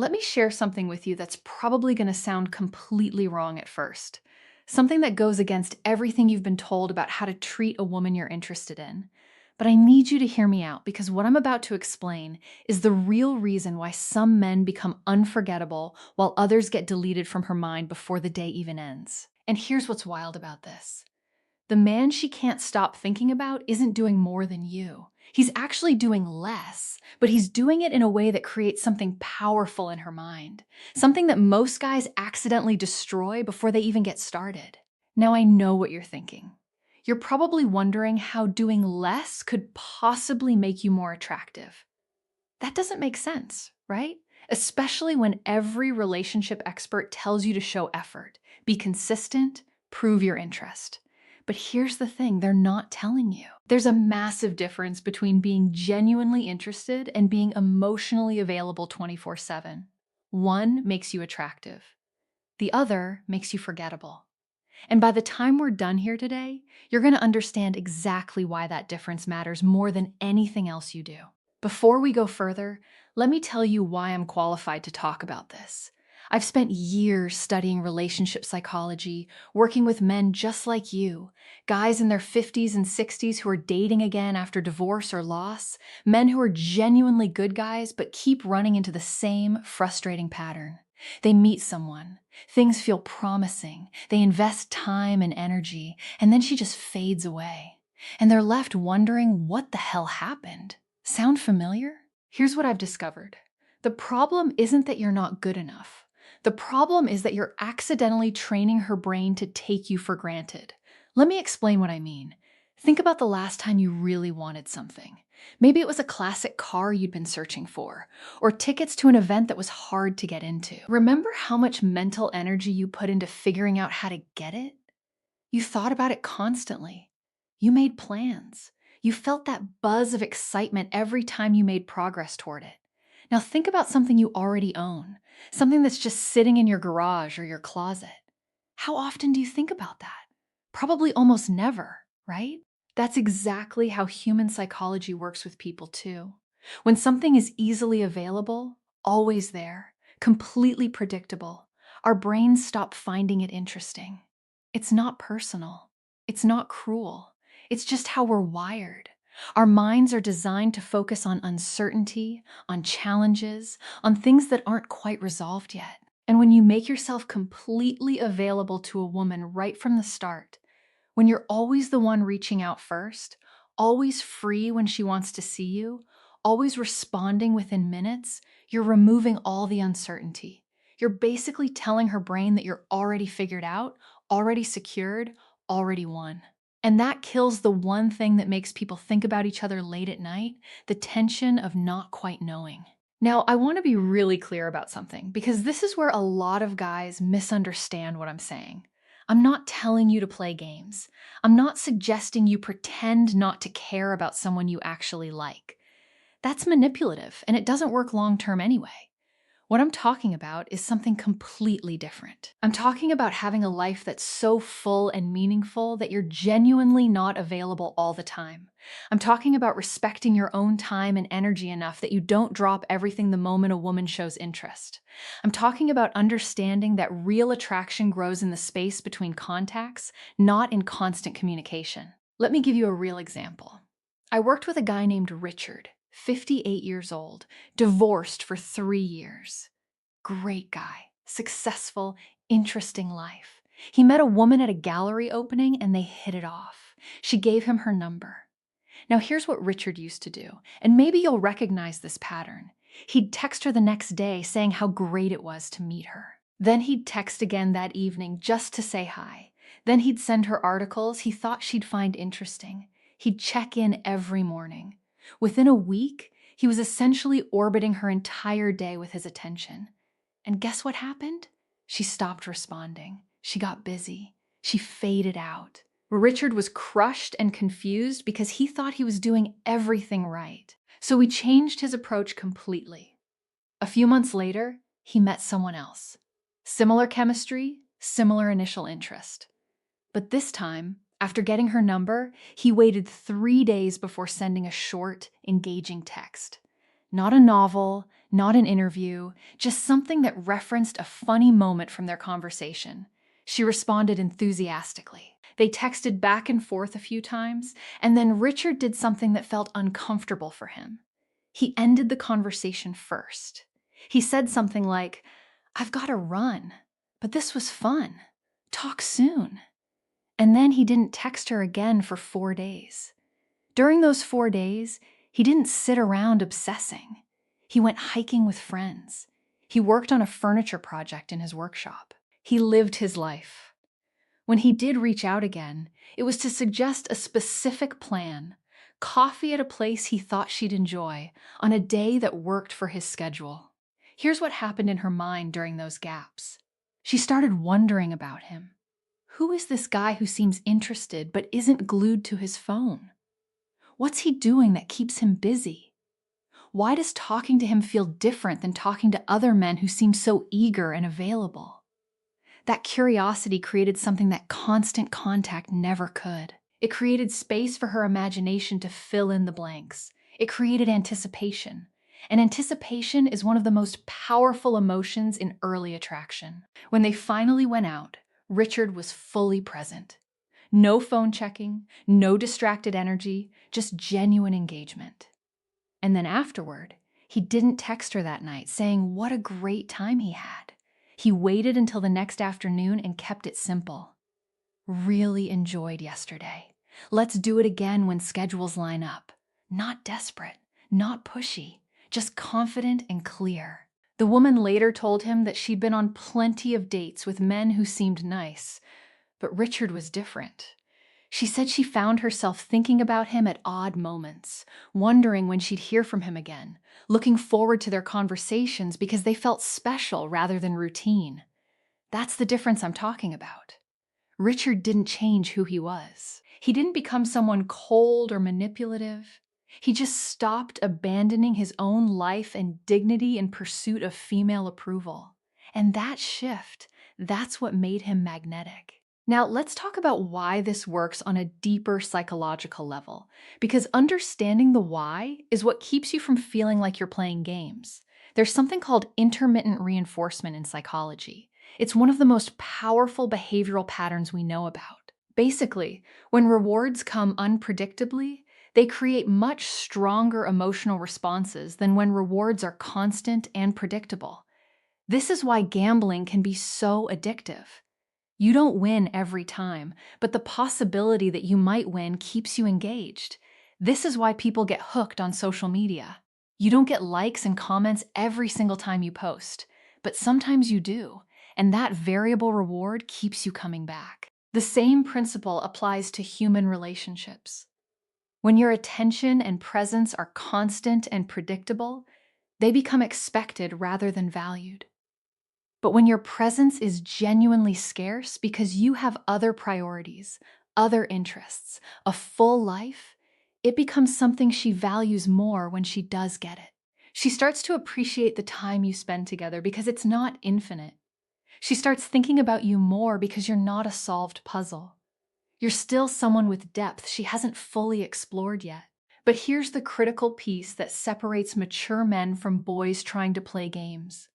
Let me share something with you that's probably going to sound completely wrong at first. Something that goes against everything you've been told about how to treat a woman you're interested in. But I need you to hear me out because what I'm about to explain is the real reason why some men become unforgettable while others get deleted from her mind before the day even ends. And here's what's wild about this. The man she can't stop thinking about isn't doing more than you. He's actually doing less, but he's doing it in a way that creates something powerful in her mind. Something that most guys accidentally destroy before they even get started. Now I know what you're thinking. You're probably wondering how doing less could possibly make you more attractive. That doesn't make sense, right? Especially when every relationship expert tells you to show effort, be consistent, prove your interest. But here's the thing, they're not telling you. There's a massive difference between being genuinely interested and being emotionally available 24/7. One makes you attractive. The other makes you forgettable. And by the time we're done here today, you're going to understand exactly why that difference matters more than anything else you do. Before we go further, let me tell you why I'm qualified to talk about this. I've spent years studying relationship psychology, working with men just like you, guys in their 50s and 60s who are dating again after divorce or loss, men who are genuinely good guys but keep running into the same frustrating pattern. They meet someone, things feel promising, they invest time and energy, and then she just fades away. And they're left wondering what the hell happened. Sound familiar? Here's what I've discovered. The problem isn't that you're not good enough. The problem is that you're accidentally training her brain to take you for granted. Let me explain what I mean. Think about the last time you really wanted something. Maybe it was a classic car you'd been searching for, or tickets to an event that was hard to get into. Remember how much mental energy you put into figuring out how to get it? You thought about it constantly. You made plans. You felt that buzz of excitement every time you made progress toward it. Now think about something you already own, something that's just sitting in your garage or your closet. How often do you think about that? Probably almost never, right? That's exactly how human psychology works with people too. When something is easily available, always there, completely predictable, our brains stop finding it interesting. It's not personal. It's not cruel. It's just how we're wired. Our minds are designed to focus on uncertainty, on challenges, on things that aren't quite resolved yet. And when you make yourself completely available to a woman right from the start, when you're always the one reaching out first, always free when she wants to see you, always responding within minutes, you're removing all the uncertainty. You're basically telling her brain that you're already figured out, already secured, already won. And that kills the one thing that makes people think about each other late at night, the tension of not quite knowing. Now, I want to be really clear about something, because this is where a lot of guys misunderstand what I'm saying. I'm not telling you to play games. I'm not suggesting you pretend not to care about someone you actually like. That's manipulative, and it doesn't work long-term anyway. What I'm talking about is something completely different. I'm talking about having a life that's so full and meaningful that you're genuinely not available all the time. I'm talking about respecting your own time and energy enough that you don't drop everything the moment a woman shows interest. I'm talking about understanding that real attraction grows in the space between contacts, not in constant communication. Let me give you a real example. I worked with a guy named Richard, 58 years old, divorced for 3 years. Great guy, successful, interesting life. He met a woman at a gallery opening and they hit it off. She gave him her number. Now here's what Richard used to do, and maybe you'll recognize this pattern. He'd text her the next day saying how great it was to meet her. Then he'd text again that evening just to say hi. Then he'd send her articles he thought she'd find interesting. He'd check in every morning. Within a week, he was essentially orbiting her entire day with his attention. And guess what happened? She stopped responding. She got busy. She faded out. Richard was crushed and confused because he thought he was doing everything right. So he changed his approach completely. A few months later, he met someone else. Similar chemistry, similar initial interest. But this time, after getting her number, he waited 3 days before sending a short, engaging text. Not a novel, not an interview, just something that referenced a funny moment from their conversation. She responded enthusiastically. They texted back and forth a few times, and then Richard did something that felt uncomfortable for him. He ended the conversation first. He said something like, "I've got to run, but this was fun. Talk soon." And then he didn't text her again for 4 days. During those 4 days, he didn't sit around obsessing. He went hiking with friends. He worked on a furniture project in his workshop. He lived his life. When he did reach out again, it was to suggest a specific plan: coffee at a place he thought she'd enjoy, on a day that worked for his schedule. Here's what happened in her mind during those gaps. She started wondering about him. Who is this guy who seems interested but isn't glued to his phone? What's he doing that keeps him busy? Why does talking to him feel different than talking to other men who seem so eager and available? That curiosity created something that constant contact never could. It created space for her imagination to fill in the blanks. It created anticipation. And anticipation is one of the most powerful emotions in early attraction. When they finally went out, Richard was fully present. No phone checking, no distracted energy, just genuine engagement. And then afterward, he didn't text her that night saying what a great time he had. He waited until the next afternoon and kept it simple. Really enjoyed yesterday. Let's do it again when schedules line up. Not desperate, not pushy, just confident and clear. The woman later told him that she'd been on plenty of dates with men who seemed nice, but Richard was different. She said she found herself thinking about him at odd moments, wondering when she'd hear from him again, looking forward to their conversations because they felt special rather than routine. That's the difference I'm talking about. Richard didn't change who he was. He didn't become someone cold or manipulative. He just stopped abandoning his own life and dignity in pursuit of female approval. And that shift, that's what made him magnetic. Now, let's talk about why this works on a deeper psychological level, because understanding the why is what keeps you from feeling like you're playing games. There's something called intermittent reinforcement in psychology. It's one of the most powerful behavioral patterns we know about. Basically, when rewards come unpredictably, they create much stronger emotional responses than when rewards are constant and predictable. This is why gambling can be so addictive. You don't win every time, but the possibility that you might win keeps you engaged. This is why people get hooked on social media. You don't get likes and comments every single time you post, but sometimes you do, and that variable reward keeps you coming back. The same principle applies to human relationships. When your attention and presence are constant and predictable, they become expected rather than valued. But when your presence is genuinely scarce because you have other priorities, other interests, a full life, it becomes something she values more when she does get it. She starts to appreciate the time you spend together because it's not infinite. She starts thinking about you more because you're not a solved puzzle. You're still someone with depth she hasn't fully explored yet. But here's the critical piece that separates mature men from boys trying to play games.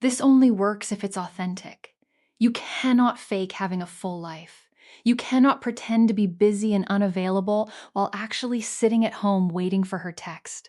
This only works if it's authentic. You cannot fake having a full life. You cannot pretend to be busy and unavailable while actually sitting at home waiting for her text.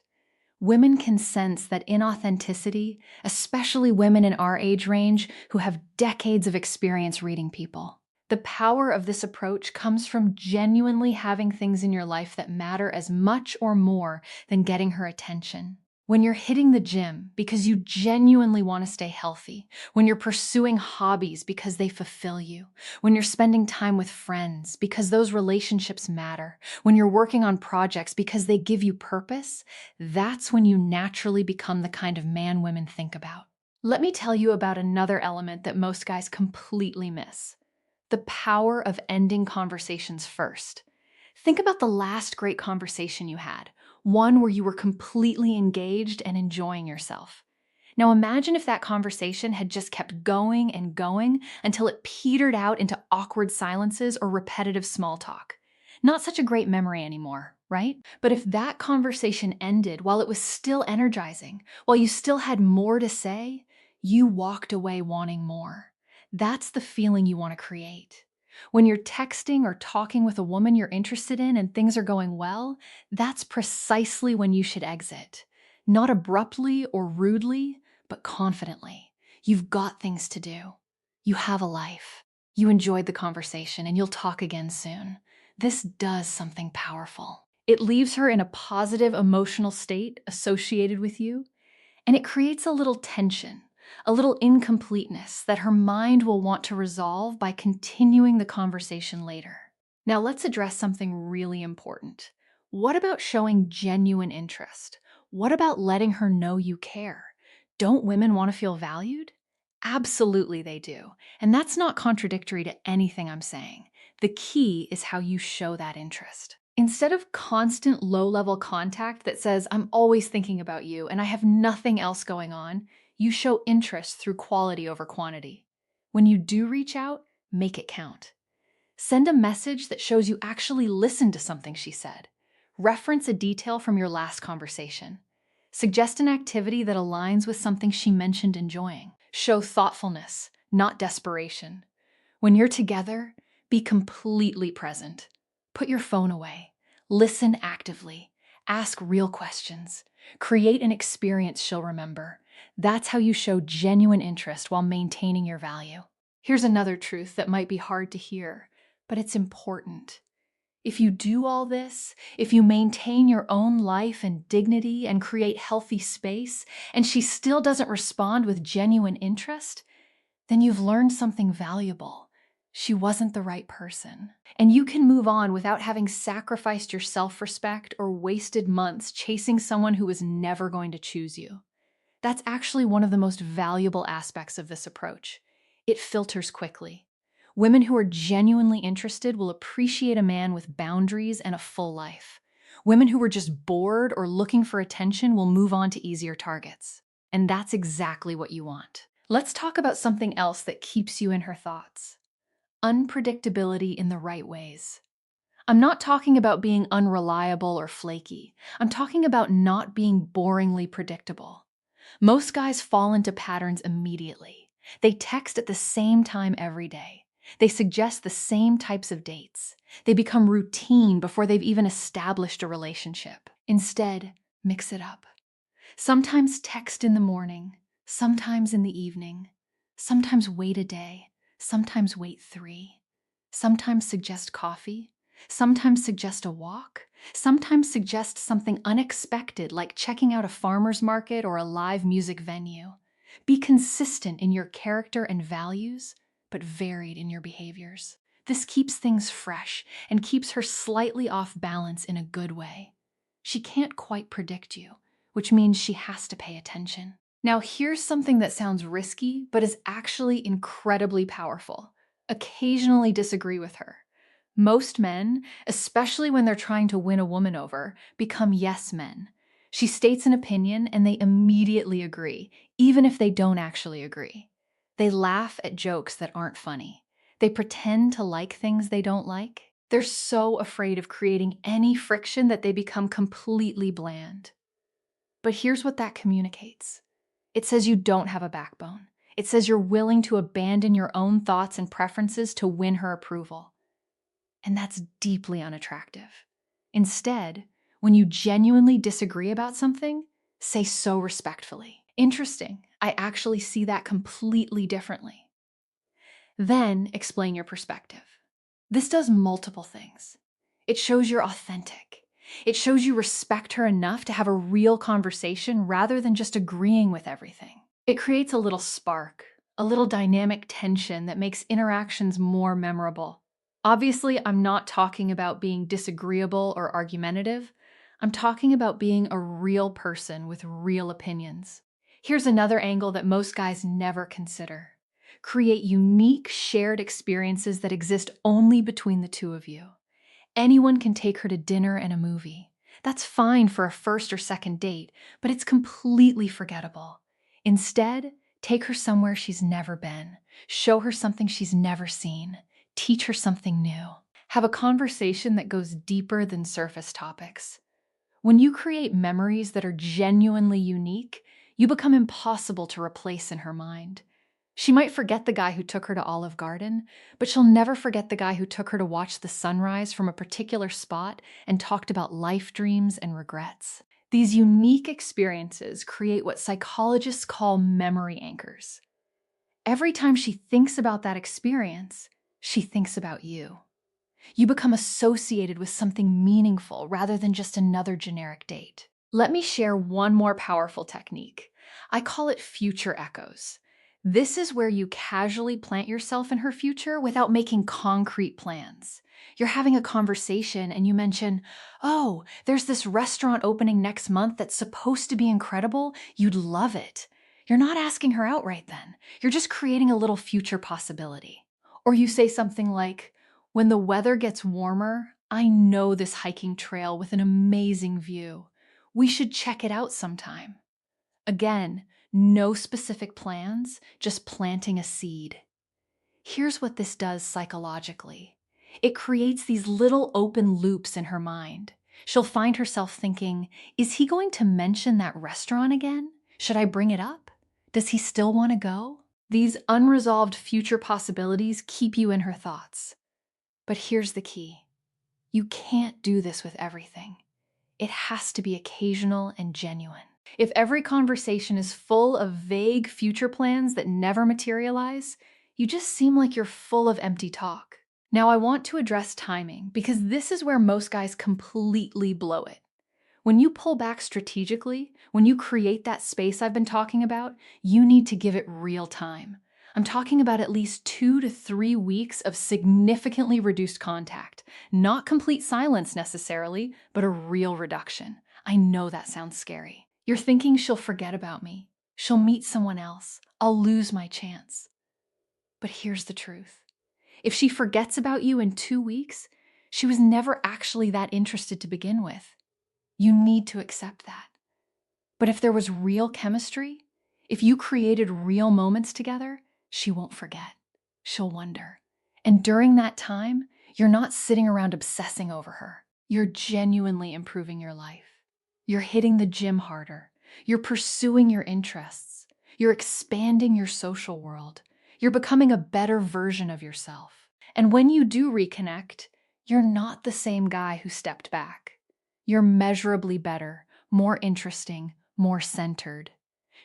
Women can sense that inauthenticity, especially women in our age range who have decades of experience reading people. The power of this approach comes from genuinely having things in your life that matter as much or more than getting her attention. When you're hitting the gym because you genuinely want to stay healthy, when you're pursuing hobbies because they fulfill you, when you're spending time with friends because those relationships matter, when you're working on projects because they give you purpose, that's when you naturally become the kind of man women think about. Let me tell you about another element that most guys completely miss: the power of ending conversations first. Think about the last great conversation you had, one where you were completely engaged and enjoying yourself. Now imagine if that conversation had just kept going and going until it petered out into awkward silences or repetitive small talk. Not such a great memory anymore, right? But if that conversation ended while it was still energizing, while you still had more to say, you walked away wanting more. That's the feeling you want to create. When you're texting or talking with a woman you're interested in and things are going well, that's precisely when you should exit. Not abruptly or rudely, but confidently. You've got things to do. You have a life. You enjoyed the conversation and you'll talk again soon. This does something powerful. It leaves her in a positive emotional state associated with you, and it creates a little tension, a little incompleteness that her mind will want to resolve by continuing the conversation later. Now let's address something really important. What about showing genuine interest? What about letting her know you care? Don't women want to feel valued? Absolutely they do. And that's not contradictory to anything I'm saying. The key is how you show that interest. Instead of constant low-level contact that says, I'm always thinking about you and I have nothing else going on, you show interest through quality over quantity. When you do reach out, make it count. Send a message that shows you actually listened to something she said. Reference a detail from your last conversation. Suggest an activity that aligns with something she mentioned enjoying. Show thoughtfulness, not desperation. When you're together, be completely present. Put your phone away. Listen actively. Ask real questions. Create an experience she'll remember. That's how you show genuine interest while maintaining your value. Here's another truth that might be hard to hear, but it's important. If you do all this, if you maintain your own life and dignity and create healthy space, and she still doesn't respond with genuine interest, then you've learned something valuable. She wasn't the right person. And you can move on without having sacrificed your self-respect or wasted months chasing someone who was never going to choose you. That's actually one of the most valuable aspects of this approach. It filters quickly. Women who are genuinely interested will appreciate a man with boundaries and a full life. Women who are just bored or looking for attention will move on to easier targets. And that's exactly what you want. Let's talk about something else that keeps you in her thoughts. Unpredictability in the right ways. I'm not talking about being unreliable or flaky. I'm talking about not being boringly predictable. Most guys fall into patterns immediately. They text at the same time every day. They suggest the same types of dates. They become routine before they've even established a relationship. Instead, mix it up. Sometimes text in the morning, sometimes in the evening, sometimes wait a day, sometimes wait 3. Sometimes suggest coffee, sometimes suggest a walk, sometimes suggest something unexpected like checking out a farmer's market or a live music venue. Be consistent in your character and values, but varied in your behaviors. This keeps things fresh and keeps her slightly off balance in a good way. She can't quite predict you, which means she has to pay attention. Now, here's something that sounds risky, but is actually incredibly powerful. Occasionally disagree with her. Most men, especially when they're trying to win a woman over, become yes men. She states an opinion and they immediately agree, even if they don't actually agree. They laugh at jokes that aren't funny. They pretend to like things they don't like. They're so afraid of creating any friction that they become completely bland. But here's what that communicates. It says you don't have a backbone. It says you're willing to abandon your own thoughts and preferences to win her approval. And that's deeply unattractive. Instead, when you genuinely disagree about something, say so respectfully. Interesting, I actually see that completely differently. Then explain your perspective. This does multiple things. It shows you're authentic. It shows you respect her enough to have a real conversation rather than just agreeing with everything. It creates a little spark, a little dynamic tension that makes interactions more memorable. Obviously, I'm not talking about being disagreeable or argumentative. I'm talking about being a real person with real opinions. Here's another angle that most guys never consider. Create unique shared experiences that exist only between the two of you. Anyone can take her to dinner and a movie. That's fine for a first or second date, but it's completely forgettable. Instead, take her somewhere she's never been. Show her something she's never seen. Teach her something new. Have a conversation that goes deeper than surface topics. When you create memories that are genuinely unique, you become impossible to replace in her mind. She might forget the guy who took her to Olive Garden, but she'll never forget the guy who took her to watch the sunrise from a particular spot and talked about life dreams and regrets. These unique experiences create what psychologists call memory anchors. Every time she thinks about that experience, she thinks about you. You become associated with something meaningful rather than just another generic date. Let me share one more powerful technique. I call it future echoes. This is where you casually plant yourself in her future without making concrete plans. You're having a conversation and you mention, "Oh, there's this restaurant opening next month that's supposed to be incredible. You'd love it." You're not asking her out right then. You're just creating a little future possibility. Or you say something like, "When the weather gets warmer, I know this hiking trail with an amazing view. We should check it out sometime." Again, no specific plans, just planting a seed. Here's what this does psychologically. It creates these little open loops in her mind. She'll find herself thinking, is he going to mention that restaurant again? Should I bring it up? Does he still want to go? These unresolved future possibilities keep you in her thoughts. But here's the key. You can't do this with everything. It has to be occasional and genuine. If every conversation is full of vague future plans that never materialize, you just seem like you're full of empty talk. Now, I want to address timing because this is where most guys completely blow it. When you pull back strategically, when you create that space I've been talking about, you need to give it real time. I'm talking about at least 2 to 3 weeks of significantly reduced contact. Not complete silence necessarily, but a real reduction. I know that sounds scary. You're thinking she'll forget about me. She'll meet someone else. I'll lose my chance. But here's the truth. If she forgets about you in 2 weeks, she was never actually that interested to begin with. You need to accept that. But if there was real chemistry, if you created real moments together, she won't forget. She'll wonder. And during that time, you're not sitting around obsessing over her. You're genuinely improving your life. You're hitting the gym harder. You're pursuing your interests. You're expanding your social world. You're becoming a better version of yourself. And when you do reconnect, you're not the same guy who stepped back. You're measurably better, more interesting, more centered.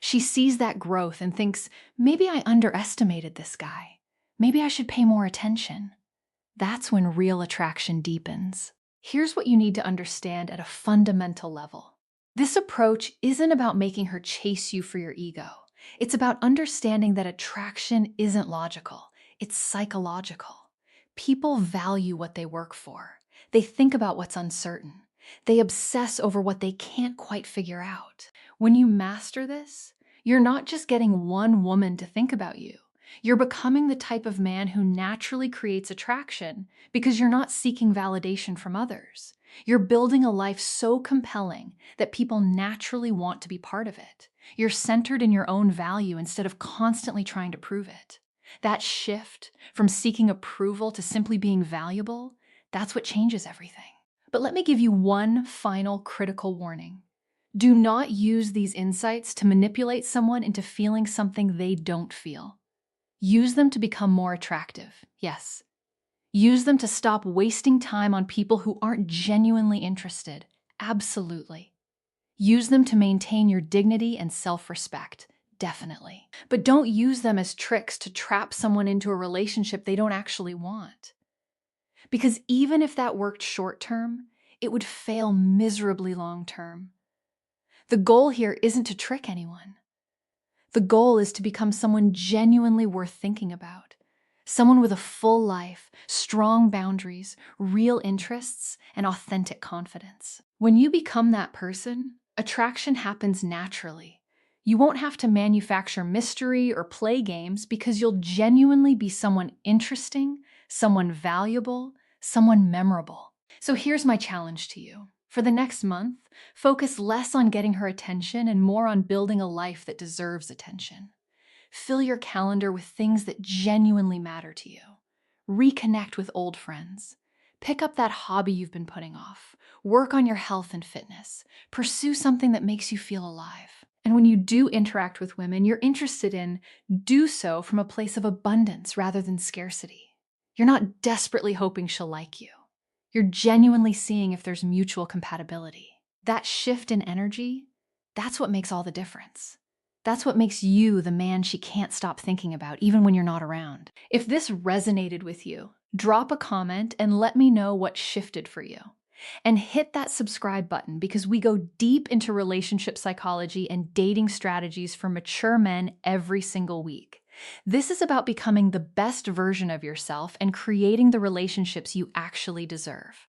She sees that growth and thinks, maybe I underestimated this guy. Maybe I should pay more attention. That's when real attraction deepens. Here's what you need to understand at a fundamental level. This approach isn't about making her chase you for your ego. It's about understanding that attraction isn't logical. It's psychological. People value what they work for. They think about what's uncertain. They obsess over what they can't quite figure out. When you master this, you're not just getting one woman to think about you. You're becoming the type of man who naturally creates attraction because you're not seeking validation from others. You're building a life so compelling that people naturally want to be part of it. You're centered in your own value instead of constantly trying to prove it. That shift from seeking approval to simply being valuable, that's what changes everything. But let me give you one final critical warning. Do not use these insights to manipulate someone into feeling something they don't feel. Use them to become more attractive, yes. Use them to stop wasting time on people who aren't genuinely interested, absolutely. Use them to maintain your dignity and self-respect, definitely. But don't use them as tricks to trap someone into a relationship they don't actually want. Because even if that worked short-term, it would fail miserably long-term. The goal here isn't to trick anyone. The goal is to become someone genuinely worth thinking about. Someone with a full life, strong boundaries, real interests, and authentic confidence. When you become that person, attraction happens naturally. You won't have to manufacture mystery or play games because you'll genuinely be someone interesting, someone valuable, someone memorable. So here's my challenge to you. For the next month, focus less on getting her attention and more on building a life that deserves attention. Fill your calendar with things that genuinely matter to you. Reconnect with old friends. Pick up that hobby you've been putting off. Work on your health and fitness. Pursue something that makes you feel alive. And when you do interact with women you're interested in, do so from a place of abundance rather than scarcity. You're not desperately hoping she'll like you. You're genuinely seeing if there's mutual compatibility. That shift in energy, that's what makes all the difference. That's what makes you the man she can't stop thinking about, even when you're not around. If this resonated with you, drop a comment and let me know what shifted for you. And hit that subscribe button because we go deep into relationship psychology and dating strategies for mature men every single week. This is about becoming the best version of yourself and creating the relationships you actually deserve.